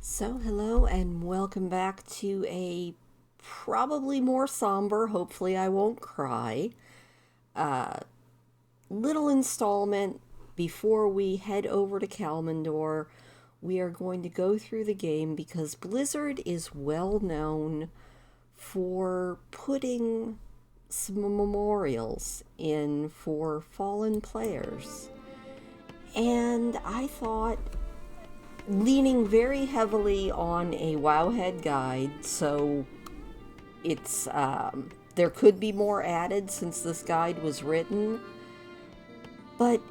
So, hello and welcome back to a probably more somber, hopefully I won't cry, little installment before we head over to Kalmandor. We are going to go through the game because Blizzard is well known for putting some memorials in for fallen players. And I thought, leaning very heavily on a Wowhead guide, so it's there could be more added since this guide was written, but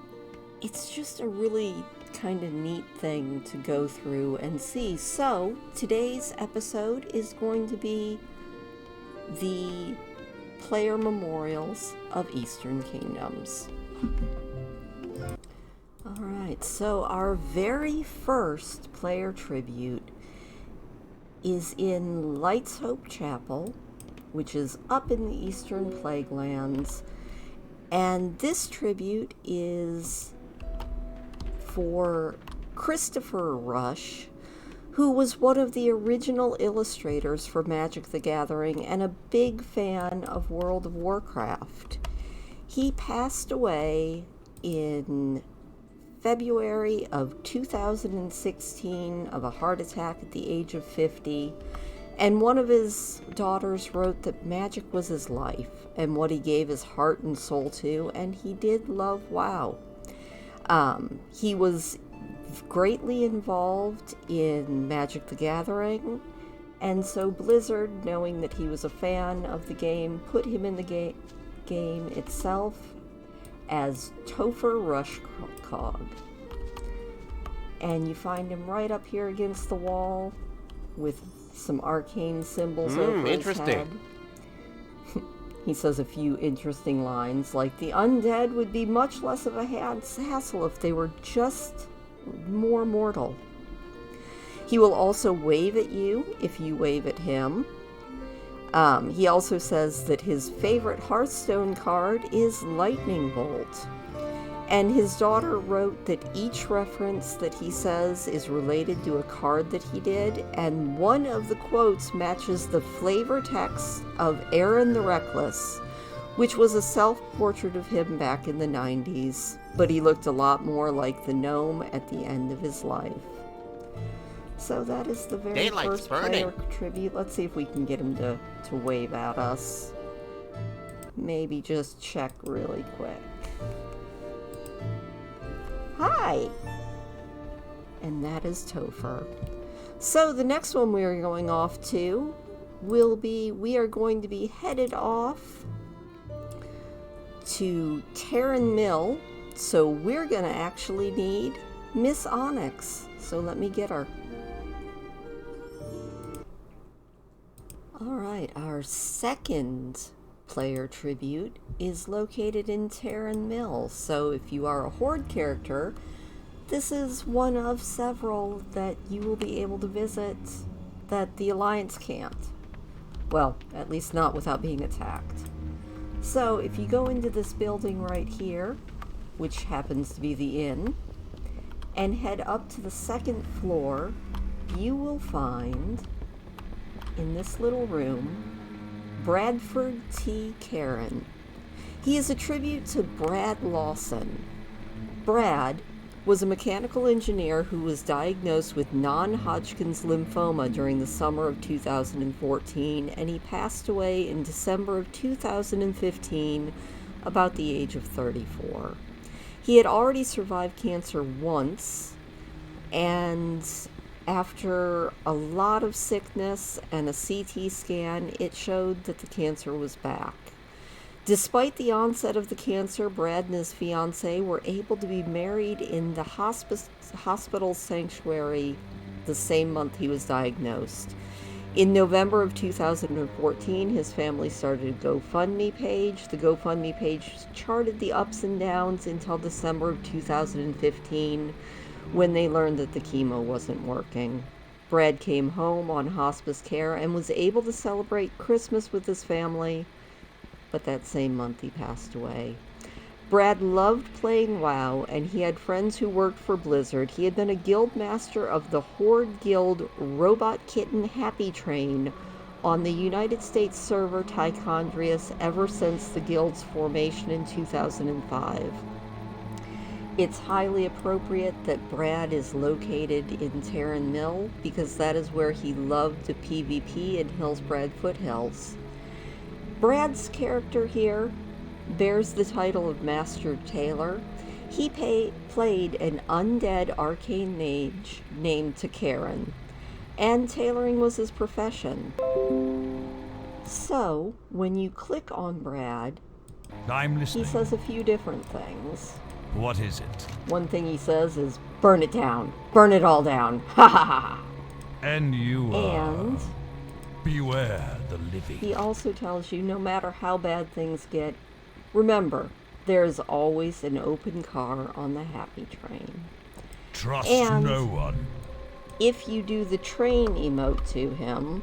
it's just a really kind of neat thing to go through and see. So today's episode is going to be the player memorials of Eastern Kingdoms. Alright, so our very first player tribute is in Light's Hope Chapel, which is up in the Eastern Plaguelands, and this tribute is for Christopher Rush, who was one of the original illustrators for Magic the Gathering and a big fan of World of Warcraft. He passed away in February of 2016 of a heart attack at the age of 50, and one of his daughters wrote that magic was his life and what he gave his heart and soul to, and he did love WoW. He was greatly involved in Magic the Gathering, and so Blizzard, knowing that he was a fan of the game, put him in the game itself as Topher Rushcog. And you find him right up here against the wall with some arcane symbols over his head. He says a few interesting lines, like, the undead would be much less of a hassle if they were just more mortal. He will also wave at you if you wave at him. He also says that his favorite Hearthstone card is Lightning Bolt. And his daughter wrote that each reference that he says is related to a card that he did, and one of the quotes matches the flavor text of Aaron the Reckless, which was a self-portrait of him back in the 90s, but he looked a lot more like the gnome at the end of his life. So that is the very first player tribute. Let's see if we can get him to wave at us. Maybe just check really quick. Hi! And that is Topher. So the next one we are going off to we are going to be headed off to Terran Mill. So we're going to actually need Miss Onyx. So let me get her. Alright, our second player tribute is located in Terran Mill. So if you are a Horde character, this is one of several that you will be able to visit that the Alliance can't. Well, at least not without being attacked. So if you go into this building right here, which happens to be the inn, and head up to the second floor, you will find, in this little room, Bradford T. Karen. He is a tribute to Brad Lawson. Brad was a mechanical engineer who was diagnosed with non-Hodgkin's lymphoma during the summer of 2014, and he passed away in December of 2015, about the age of 34. He had already survived cancer once, and after a lot of sickness and a CT scan, it showed that the cancer was back. Despite the onset of the cancer, Brad and his fiancée were able to be married in the hospital sanctuary the same month he was diagnosed. In November of 2014, his family started a GoFundMe page. The GoFundMe page charted the ups and downs until December of 2015, when they learned that the chemo wasn't working. Brad came home on hospice care and was able to celebrate Christmas with his family, but that same month he passed away. Brad loved playing WoW, and he had friends who worked for Blizzard. He had been a guild master of the Horde Guild Robot Kitten Happy Train on the United States server Tichondrius ever since the guild's formation in 2005. It's highly appropriate that Brad is located in Terran Mill because that is where he loved to PvP in Hillsbrad Foothills. Brad's character here bears the title of Master Tailor. He played an undead arcane mage named Takarin, and tailoring was his profession. So, when you click on Brad, I'm listening. he says a few different things. What is it? One thing he says is, burn it down. Burn it all down. Ha ha ha. And you And beware the living. he also tells you no matter how bad things get, remember, there's always an open car on the happy train. Trust and no one. If you do the train emote to him,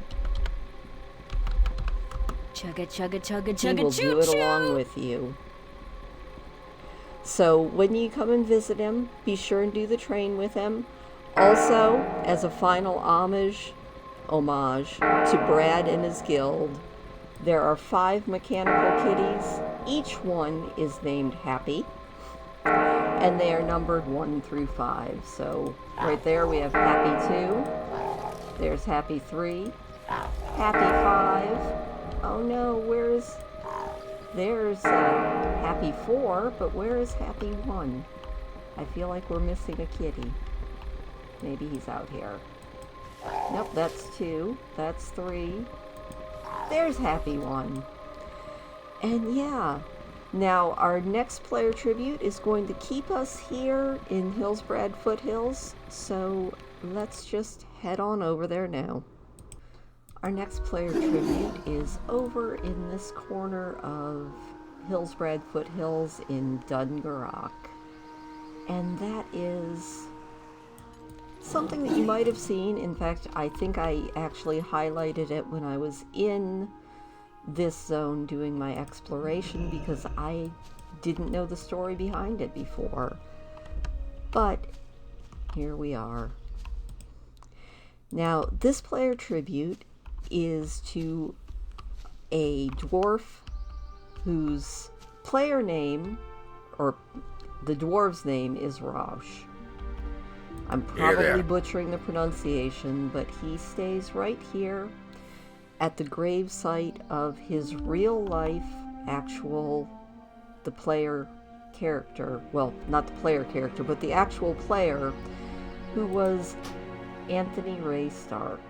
Chugga chugga chugga he chugga will choo do it choo. along with you. So when you come and visit him, be sure and do the train with him. Also, as a final homage to Brad and his guild, there are 5 mechanical kitties. Each one is named Happy, and they are numbered 1 through 5. So right there we have Happy 2, there's Happy 3, Happy 5. Oh no, there's Happy 4, but where is Happy 1? I feel like we're missing a kitty. Maybe he's out here. Nope, that's 2. That's 3. There's Happy 1. And yeah, now our next player tribute is going to keep us here in Hillsbrad Foothills, so let's just head on over there now. Our next player tribute is over in this corner of Hillsbrad Foothills in Dungarock. And that is something that you might have seen. In fact, I think I actually highlighted it when I was in this zone doing my exploration because I didn't know the story behind it before. But here we are. Now, this player tribute is to a dwarf whose player name, or the dwarf's name, is Roush. I'm probably butchering the pronunciation, but he stays right here at the grave site of his real life the player character, well, not the player character, but the actual player, who was Anthony Ray Stark.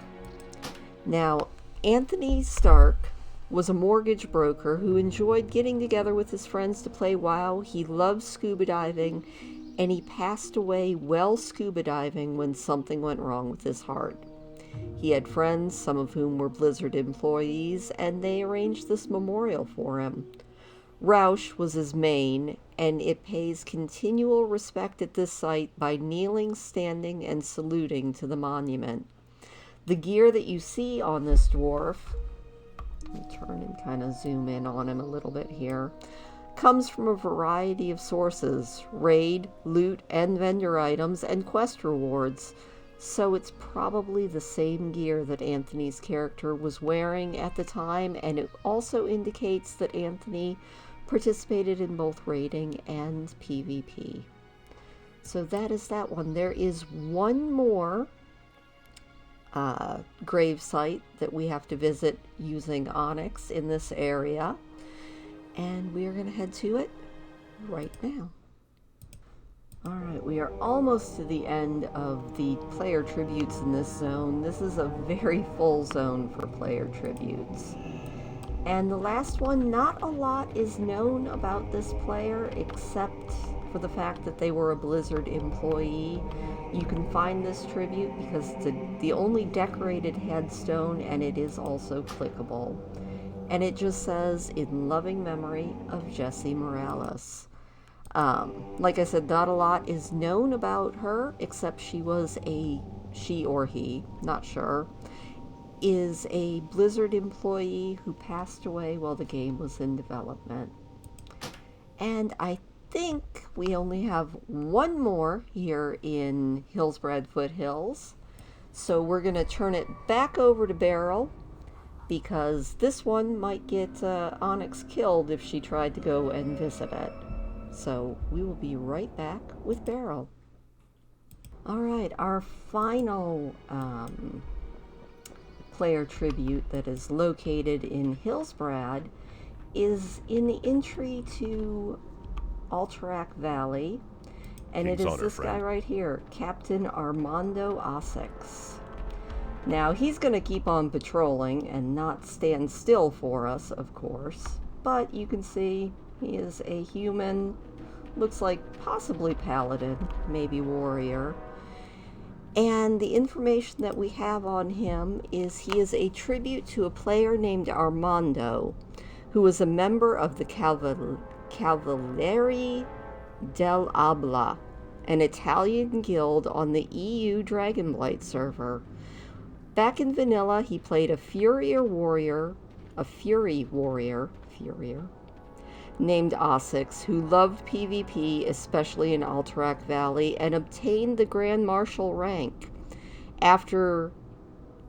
Now, Anthony Stark was a mortgage broker who enjoyed getting together with his friends to play WoW. He loved scuba diving, and he passed away while scuba diving when something went wrong with his heart. He had friends, some of whom were Blizzard employees, and they arranged this memorial for him. Roush was his main, and it pays continual respect at this site by kneeling, standing, and saluting to the monument. The gear that you see on this dwarf, let me turn and kind of zoom in on him a little bit here, comes from a variety of sources: raid, loot, and vendor items, and quest rewards. So it's probably the same gear that Anthony's character was wearing at the time, and it also indicates that Anthony participated in both raiding and PvP. So that is that one. There is one more grave site that we have to visit using Onyx in this area, and we are going to head to it right now. Alright, we are almost to the end of the player tributes in this zone. This is a very full zone for player tributes. And the last one, not a lot is known about this player except for the fact that they were a Blizzard employee. You can find this tribute because it's the only decorated headstone, and it is also clickable. And it just says, "In loving memory of Jesse Morales." Like I said, not a lot is known about her, except she or he, not sure, is a Blizzard employee who passed away while the game was in development. And I think we only have one more here in Hillsbrad Foothills. So we're going to turn it back over to Beryl, because this one might get Onyx killed if she tried to go and visit it. So we will be right back with Beryl. Alright, our final player tribute that is located in Hillsbrad is in the entry to Alterac Valley, and it is this guy right here, Captain Armando Osix. Now, he's going to keep on patrolling and not stand still for us, of course, but you can see he is a human, looks like possibly paladin, maybe warrior. And the information that we have on him is he is a tribute to a player named Armando, who was a member of the Cavalieri del Abla, an Italian guild on the EU Dragonblight server. Back in vanilla, he played a fury warrior named Osix, who loved PvP, especially in Alterac Valley, and obtained the Grand Marshal rank. After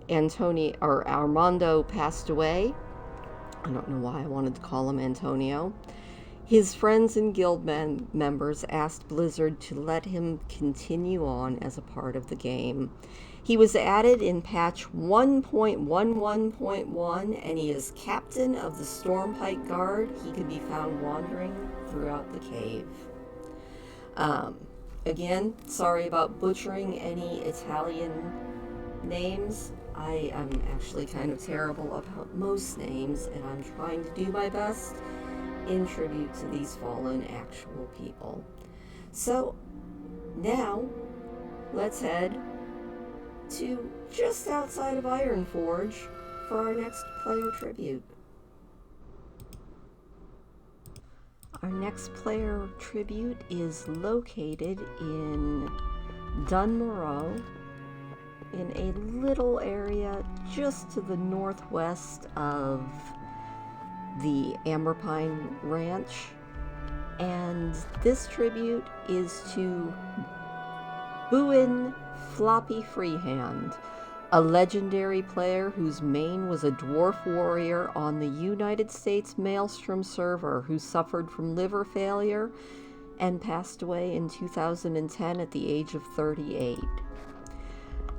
Armando passed away, I don't know why I wanted to call him Antonio, his friends and guild members asked Blizzard to let him continue on as a part of the game. He was added in patch 1.11.1, and he is captain of the Stormpike Guard. He can be found wandering throughout the cave. Again, sorry about butchering any Italian names. I am actually kind of terrible about most names, and I'm trying to do my best in tribute to these fallen actual people. So, now, let's head to just outside of Ironforge for our next player tribute. Our next player tribute is located in Dunmoreau, in a little area just to the northwest of the Amberpine Ranch. And this tribute is to Buin Floppy Freehand, a legendary player whose main was a dwarf warrior on the United States Maelstrom server who suffered from liver failure and passed away in 2010 at the age of 38.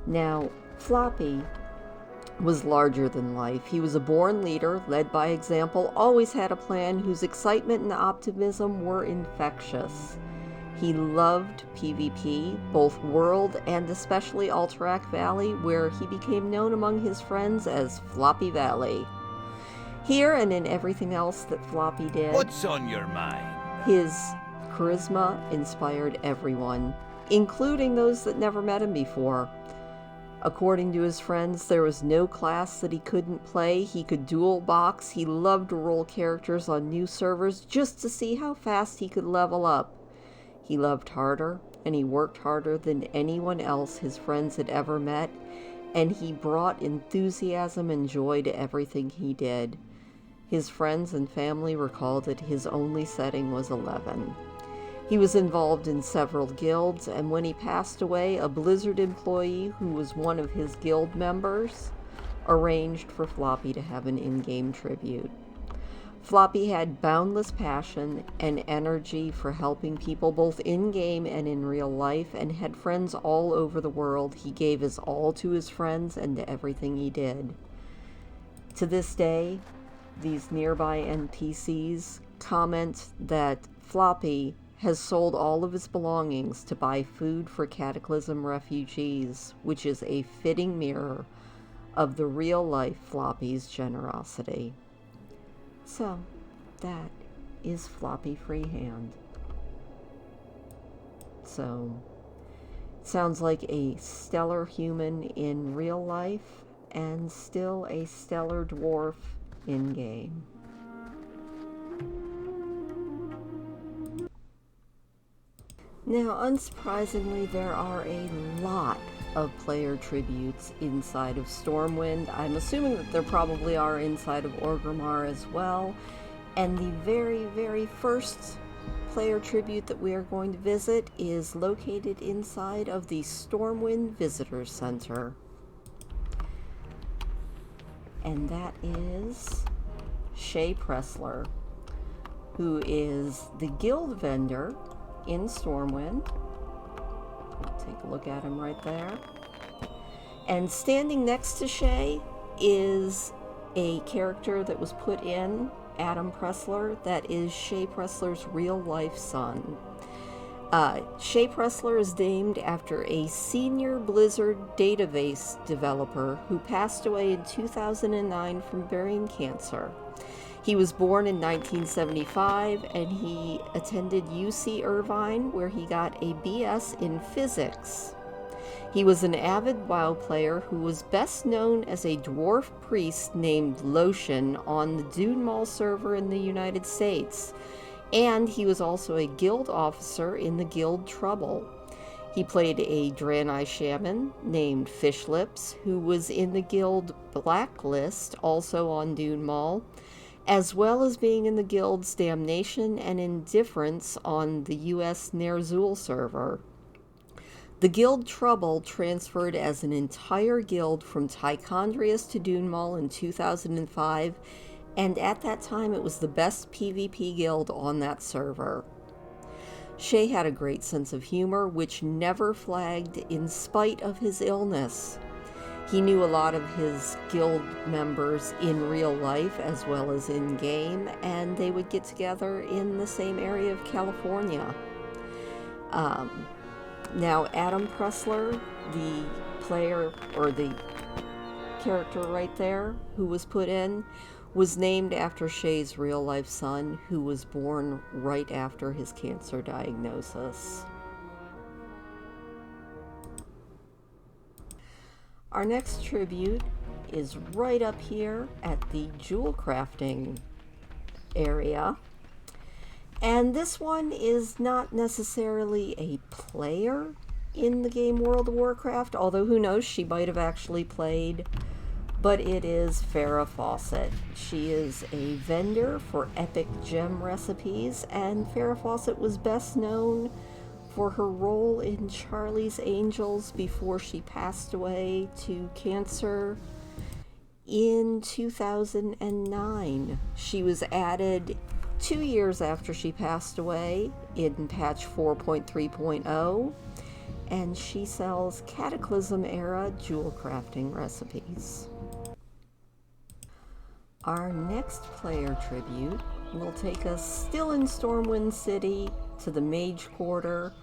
Now, Floppy was larger than life. He was a born leader, led by example, always had a plan, whose excitement and optimism were infectious. He loved PvP, both World and especially Alterac Valley, where he became known among his friends as Floppy Valley. Here and in everything else that Floppy did, what's on your mind? His charisma inspired everyone, including those that never met him before. According to his friends, there was no class that he couldn't play. He could dual box. He loved to roll characters on new servers just to see how fast he could level up. He loved harder, and he worked harder than anyone else his friends had ever met, and he brought enthusiasm and joy to everything he did. His friends and family recalled that his only setting was 11. He was involved in several guilds, and when he passed away, a Blizzard employee who was one of his guild members arranged for Floppy to have an in-game tribute. Floppy had boundless passion and energy for helping people both in-game and in real life, and had friends all over the world. He gave his all to his friends and to everything he did. To this day, these nearby NPCs comment that Floppy has sold all of his belongings to buy food for Cataclysm refugees, which is a fitting mirror of the real-life Floppy's generosity. So, that is Floppy Freehand. So, sounds like a stellar human in real life, and still a stellar dwarf in-game. Now, unsurprisingly, there are a lot of player tributes inside of Stormwind. I'm assuming that there probably are inside of Orgrimmar as well. And the very, very first player tribute that we are going to visit is located inside of the Stormwind Visitor Center. And that is Shay Pressler, who is the guild vendor in Stormwind. Take a look at him right there. And standing next to Shay is a character that was put in, Adam Pressler, that is Shay Pressler's real-life son. Shay Pressler is named after a senior Blizzard database developer who passed away in 2009 from ovarian cancer. He was born in 1975, and he attended UC Irvine, where he got a BS in physics. He was an avid WoW player who was best known as a dwarf priest named Lotion on the Dune Mall server in the United States, and he was also a guild officer in the Guild Trouble. He played a Draenei shaman named Fishlips, who was in the Guild Blacklist, also on Dune Mall, as well as being in the Guild's Damnation and Indifference on the US Ner'zhul server. The Guild Trouble transferred as an entire guild from Tichondrius to Dune Mall in 2005, and at that time it was the best PvP guild on that server. Shay had a great sense of humor, which never flagged in spite of his illness. He knew a lot of his guild members in real life as well as in game, and they would get together in the same area of California. Now, Adam Pressler, the player, or the character right there who was put in, was named after Shay's real-life son, who was born right after his cancer diagnosis. Our next tribute is right up here at the jewel crafting area. And this one is not necessarily a player in the game World of Warcraft, although who knows, she might have actually played, but it is Farrah Fawcett. She is a vendor for epic gem recipes, and Farrah Fawcett was best known for her role in Charlie's Angels before she passed away to cancer in 2009. She was added 2 years after she passed away in patch 4.3.0, and she sells Cataclysm era jewel crafting recipes. Our next player tribute will take us still in Stormwind City to the Mage Quarter,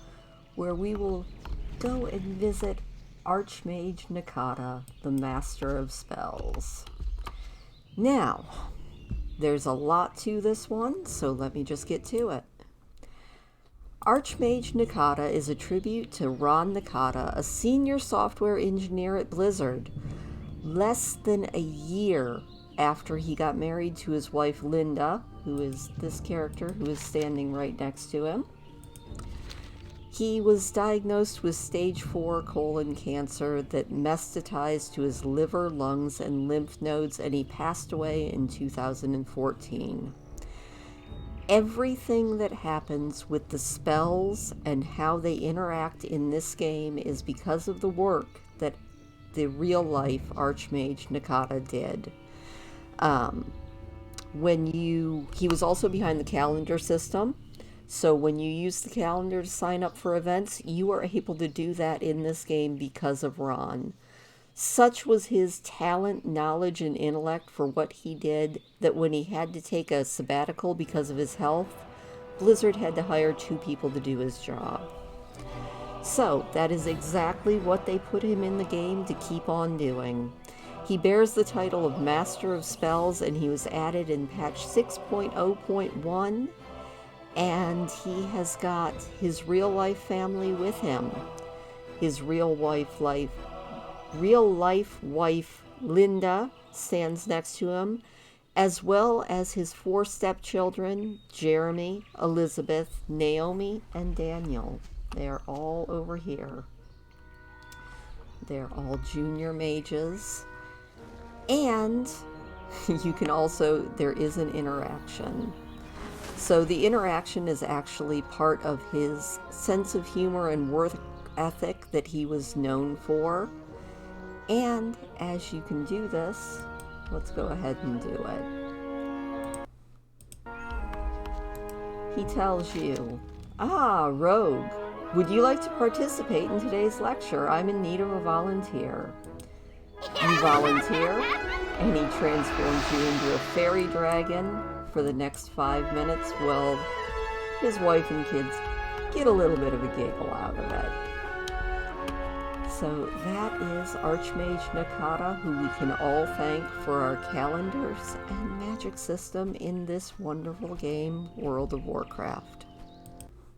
where we will go and visit Archmage Nakata, the Master of Spells. Now, there's a lot to this one, so let me just get to it. Archmage Nakata is a tribute to Ron Nakata, a senior software engineer at Blizzard. Less than a year after he got married to his wife Linda, who is this character who is standing right next to him, he was diagnosed with stage 4 colon cancer that metastasized to his liver, lungs, and lymph nodes, and he passed away in 2014. Everything that happens with the spells and how they interact in this game is because of the work that the real-life Archmage Nakata did. He was also behind the calendar system. So when you use the calendar to sign up for events, you are able to do that in this game because of Ron. Such was his talent, knowledge, and intellect for what he did that when he had to take a sabbatical because of his health, Blizzard had to hire 2 people to do his job. So that is exactly what they put him in the game to keep on doing. He bears the title of Master of Spells, and he was added in patch 6.0.1. And he has got his real-life family with him. His real-life wife, Linda, stands next to him, as well as his 4 stepchildren, Jeremy, Elizabeth, Naomi, and Daniel. They are all over here. They're all junior mages. And you can also, there is an interaction. So the interaction is actually part of his sense of humor and work ethic that he was known for. And as you can do this, let's go ahead and do it. He tells you, Rogue, would you like to participate in today's lecture? I'm in need of a volunteer. You volunteer, and he transforms you into a fairy dragon for the next 5 minutes. Well, his wife and kids get a little bit of a giggle out of it. So that is Archmage Nakata, who we can all thank for our calendars and magic system in this wonderful game, World of Warcraft.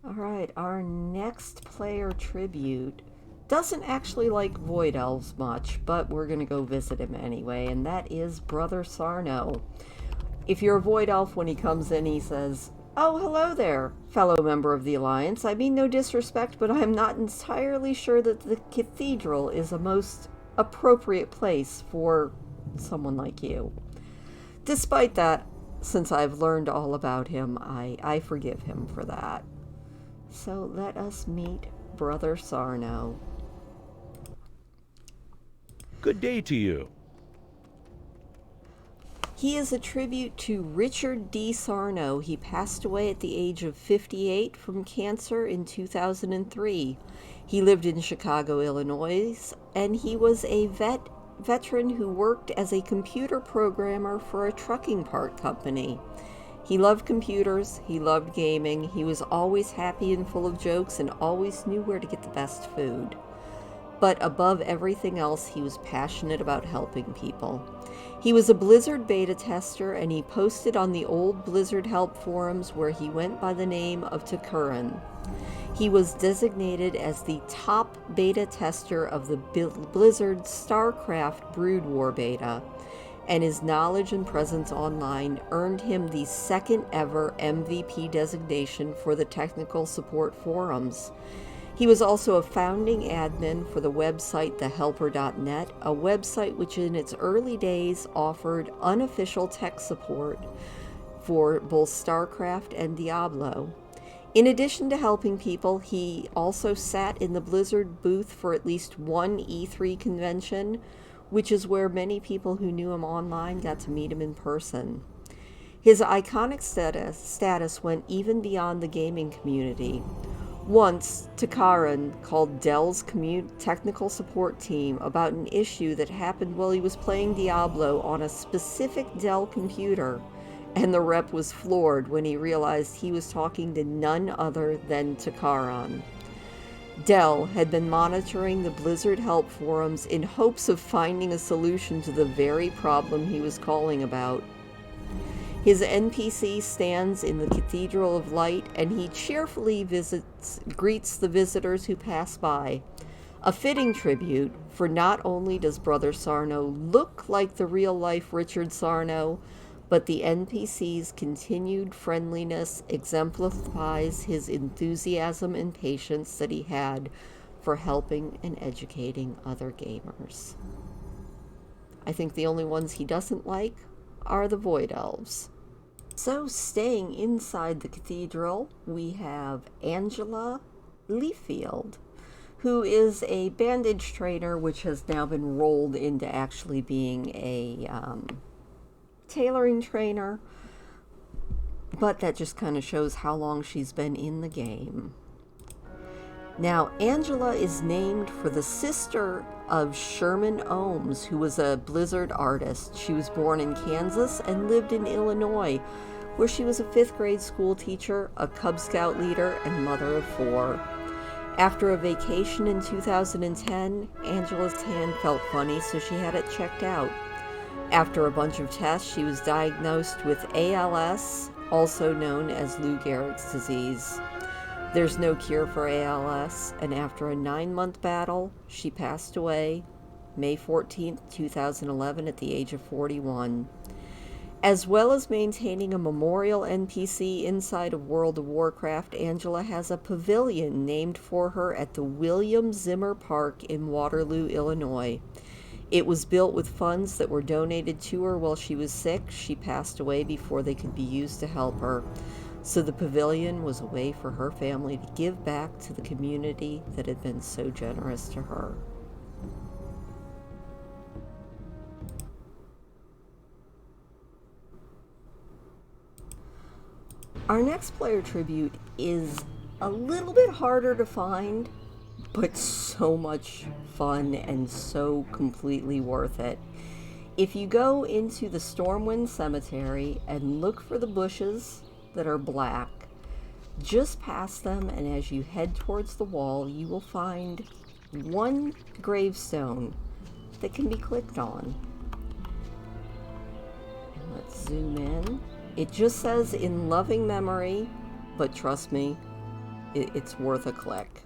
Alright, our next player tribute doesn't actually like Void Elves much, but we're going to go visit him anyway, and that is Brother Sarno. If you're a Void Elf, when he comes in, he says, "Oh, hello there, fellow member of the Alliance. I mean no disrespect, but I'm not entirely sure that the cathedral is a most appropriate place for someone like you." Despite that, since I've learned all about him, I forgive him for that. So let us meet Brother Sarno. Good day to you. He is a tribute to Richard D. Sarno. He passed away at the age of 58 from cancer in 2003. He lived in Chicago, Illinois, and he was a veteran who worked as a computer programmer for a trucking part company. He loved computers, he loved gaming, he was always happy and full of jokes, and always knew where to get the best food. But above everything else, he was passionate about helping people. He was a Blizzard beta tester, and he posted on the old Blizzard help forums where he went by the name of Takuran. He was designated as the top beta tester of the Blizzard StarCraft Brood War beta, and his knowledge and presence online earned him the second ever MVP designation for the technical support forums. He was also a founding admin for the website thehelper.net, a website which in its early days offered unofficial tech support for both StarCraft and Diablo. In addition to helping people, he also sat in the Blizzard booth for at least one E3 convention, which is where many people who knew him online got to meet him in person. His iconic status went even beyond the gaming community. Once, Takuran called Dell's technical support team about an issue that happened while he was playing Diablo on a specific Dell computer, and the rep was floored when he realized he was talking to none other than Takuran. Dell had been monitoring the Blizzard help forums in hopes of finding a solution to the very problem he was calling about. His NPC stands in the Cathedral of Light, and he cheerfully greets the visitors who pass by. A fitting tribute, for not only does Brother Sarno look like the real-life Richard Sarno, but the NPC's continued friendliness exemplifies his enthusiasm and patience that he had for helping and educating other gamers. I think the only ones he doesn't like are the Void Elves. So, staying inside the cathedral, we have Angela Leafield, who is a bandage trainer, which has now been rolled into actually being a tailoring trainer, but that just kind of shows how long she's been in the game. Now, Angela is named for the sister of Sherman Ohms, who was a Blizzard artist. She was born in Kansas and lived in Illinois, where she was a 5th grade school teacher, a Cub Scout leader, and mother of 4. After a vacation in 2010, Angela's hand felt funny, so she had it checked out. After a bunch of tests, she was diagnosed with ALS, also known as Lou Gehrig's disease. There's no cure for ALS, and after a 9-month battle, she passed away May 14, 2011, at the age of 41. As well as maintaining a memorial NPC inside of World of Warcraft, Angela has a pavilion named for her at the William Zimmer Park in Waterloo, Illinois. It was built with funds that were donated to her while she was sick. She passed away before they could be used to help her. So the pavilion was a way for her family to give back to the community that had been so generous to her. Our next player tribute is a little bit harder to find, but so much fun and so completely worth it. If you go into the Stormwind Cemetery and look for the bushes that are black, just past them and as you head towards the wall, you will find one gravestone that can be clicked on. And let's zoom in. It just says in loving memory, but trust me, it's worth a click.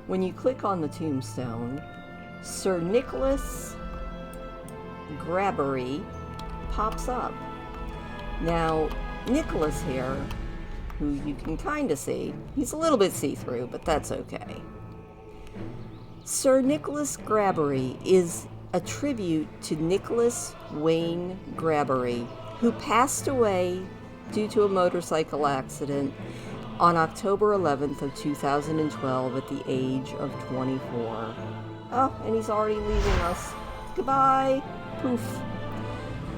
When you click on the tombstone, Sir Nicholas Grabbery pops up. Now, Nicholas here, who you can kind of see, he's a little bit see-through, but that's okay. Sir Nicholas Grabbery is a tribute to Nicholas Wayne Grabbery, who passed away due to a motorcycle accident on October 11th of 2012 at the age of 24. Oh, and he's already leaving us. Goodbye. Poof.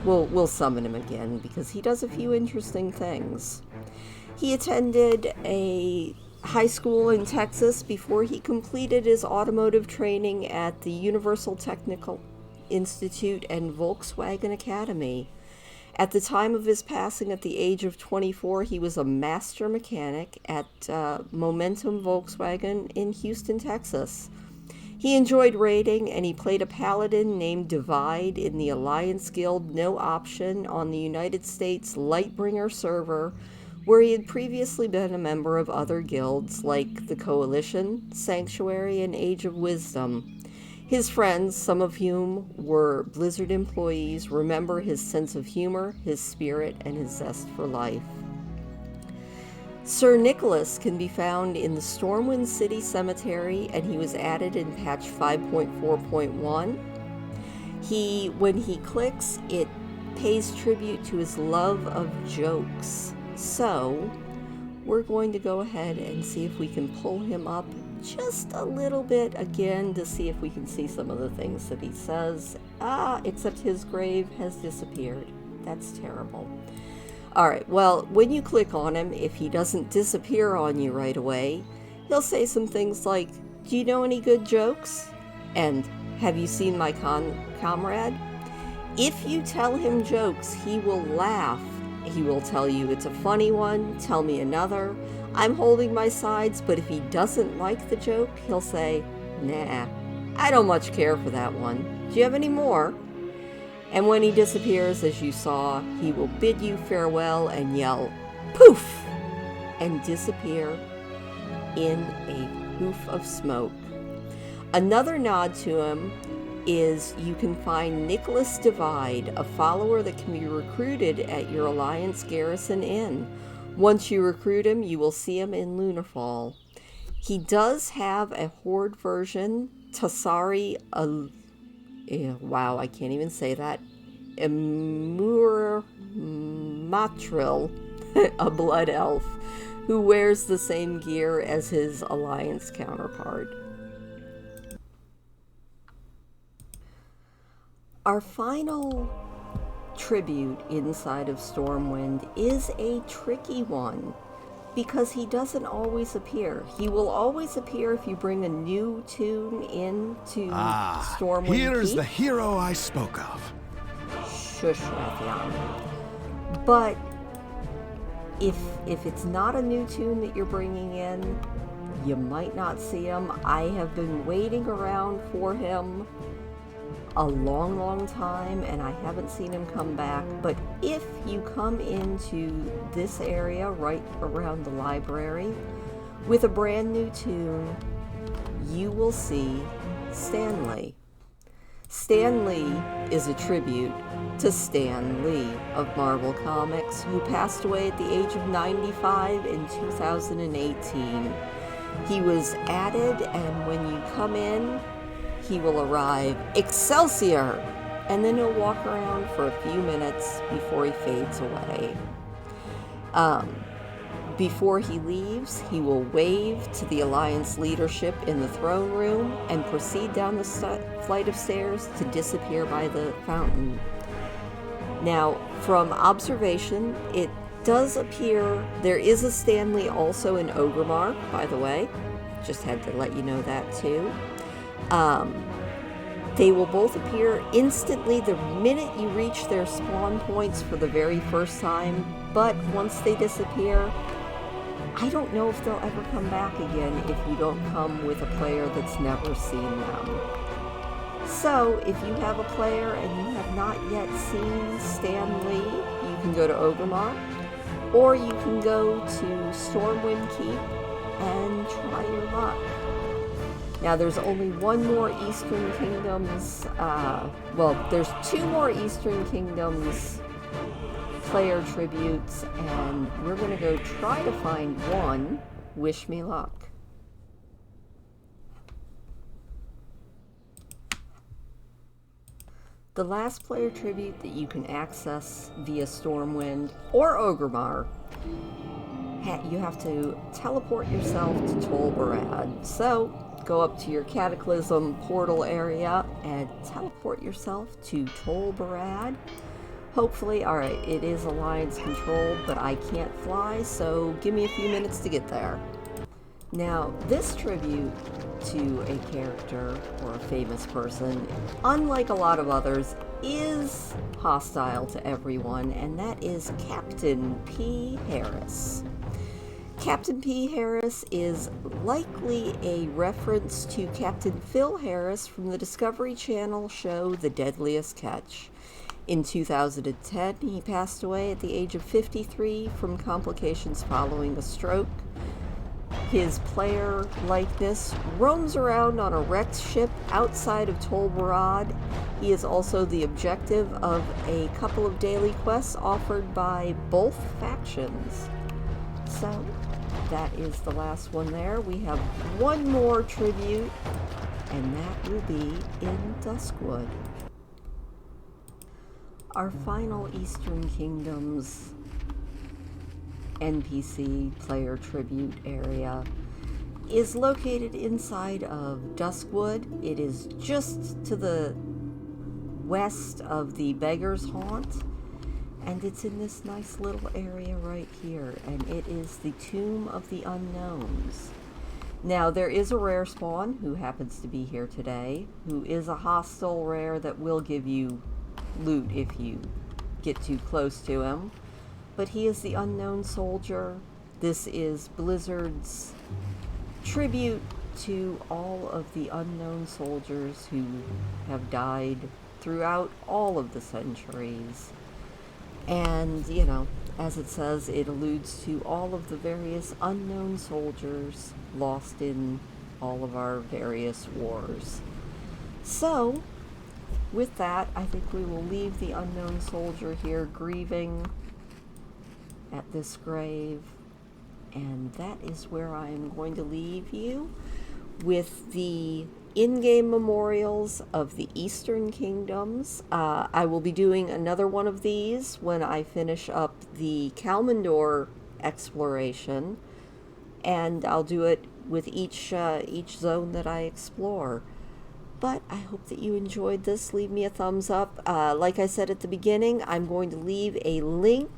We'll summon him again because he does a few interesting things. He attended a high school in Texas before he completed his automotive training at the Universal Technical Institute and Volkswagen Academy. At the time of his passing at the age of 24, he was a master mechanic at Momentum Volkswagen in Houston, Texas. He enjoyed raiding, and he played a paladin named Divide in the Alliance Guild No Option on the United States Lightbringer server, where he had previously been a member of other guilds like the Coalition, Sanctuary, and Age of Wisdom. His friends, some of whom were Blizzard employees, remember his sense of humor, his spirit, and his zest for life. Sir Nicholas can be found in the Stormwind City Cemetery, and he was added in patch 5.4.1. When he clicks, it pays tribute to his love of jokes. So, we're going to go ahead and see if we can pull him up just a little bit again to see if we can see some of the things that he says. Except his grave has disappeared. That's terrible. Alright, well, when you click on him, if he doesn't disappear on you right away, he'll say some things like, "Do you know any good jokes?" And, "Have you seen my comrade?" If you tell him jokes, he will laugh. He will tell you, "It's a funny one, tell me another. I'm holding my sides," but if he doesn't like the joke, he'll say, "Nah, I don't much care for that one. Do you have any more?" And when he disappears, as you saw, he will bid you farewell and yell, "Poof!" and disappear in a poof of smoke. Another nod to him is you can find Nicholas Divide, a follower that can be recruited at your Alliance Garrison Inn. Once you recruit him, you will see him in Lunarfall. He does have a Horde version, Tassari, wow, I can't even say that, Matril, a blood elf, who wears the same gear as his Alliance counterpart. Our final tribute inside of Stormwind is a tricky one because he doesn't always appear. He will always appear if you bring a new tune into Stormwind. Here's the hero I spoke of. Shush, Rathian. But if it's not a new tune that you're bringing in, you might not see him. I have been waiting around for him a long time, and I haven't seen him come back. But if you come into this area right around the library with a brand new tune, you will see Stanley. Stan Lee is a tribute to Stan Lee of Marvel Comics, who passed away at the age of 95 in 2018. He was added, and when you come in, he will arrive. Excelsior! and then he'll walk around for a few minutes before he fades away. Before he leaves, he will wave to the Alliance leadership in the throne room and proceed down the flight of stairs to disappear by the fountain. Now, from observation, it does appear there is a Stanley also in Ogremark, by the way. Just had to let you know that too. They will both appear instantly the minute you reach their spawn points for the very first time, but once they disappear, I don't know if they'll ever come back again if you don't come with a player that's never seen them. So, if you have a player and you have not yet seen Stan Lee, you can go to Ogremark, or you can go to Stormwind Keep and try your luck. Now, there's only one more Eastern Kingdoms, there's two more Eastern Kingdoms player tributes, and we're going to go try to find one. Wish me luck. The last player tribute that you can access via Stormwind or Ogremark, you have to teleport yourself to Tol Barad. So, go up to your Cataclysm portal area and teleport yourself to Tol Barad. Hopefully, alright, it is Alliance controlled, but I can't fly, so give me a few minutes to get there. Now, this tribute to a character or a famous person, unlike a lot of others, is hostile to everyone, and that is Captain P. Harris. Captain P. Harris is likely a reference to Captain Phil Harris from the Discovery Channel show The Deadliest Catch. In 2010, he passed away at the age of 53 from complications following a stroke. His player likeness roams around on a wrecked ship outside of Tol Barad. He is also the objective of a couple of daily quests offered by both factions. So, that is the last one there. We have one more tribute, and that will be in Duskwood. Our final Eastern Kingdoms NPC player tribute area is located inside of Duskwood. It is just to the west of the Beggar's Haunt, and it's in this nice little area right here, and it is the Tomb of the Unknowns. Now, there is a rare spawn who happens to be here today, who is a hostile rare that will give you loot if you get too close to him. But he is the Unknown Soldier. This is Blizzard's tribute to all of the unknown soldiers who have died throughout all of the centuries. And, you know, as it says, it alludes to all of the various unknown soldiers lost in all of our various wars. So, with that, I think we will leave the unknown soldier here grieving at this grave, and that is where I am going to leave you with the in-game memorials of the Eastern Kingdoms. I will be doing another one of these when I finish up the Kalmandor exploration, and I'll do it with each zone that I explore. But I hope that you enjoyed this. Leave me a thumbs up. Like I said at the beginning, I'm going to leave a link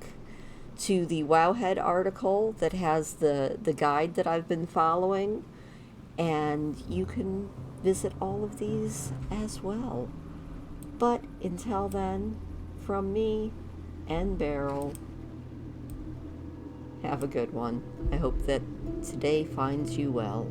to the Wowhead article that has the guide that I've been following, and you can visit all of these as well. But until then, from me and Beryl, have a good one. I hope that today finds you well.